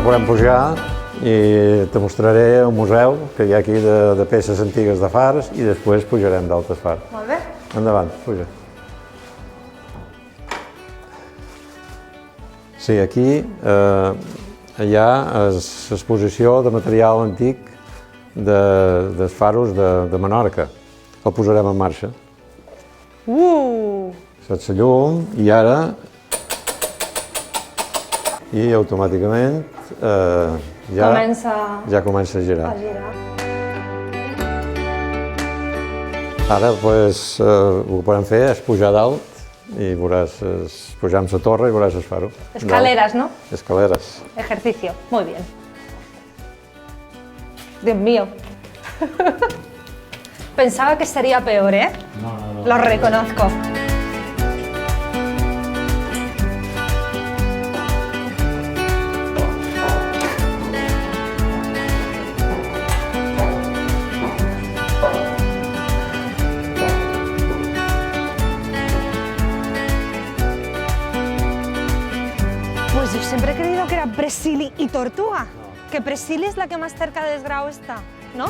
podem pujar i te mostraré un museu que hi ha aquí de peces antigues de fars i després pujarem d'altres fars. Molt bé. Endavant, puja. Sí, aquí hi ha l'exposició de material antic dels faros de Menorca. El posarem en marxa. Saps la llum i ara i automàticament ja comença a girar. Ara el que podem fer és pujar dalt i veuràs, pujar amb la torre i veuràs el faro. Escaleras, ¿no? Escaleras. Ejercicio, muy bien. Dios mío. Pensaba que sería peor, ¿eh? No. Lo reconozco. Pues yo siempre he creído que era Presili y Tortuga. Que Presili es la que más cerca de Esgrau está, ¿no?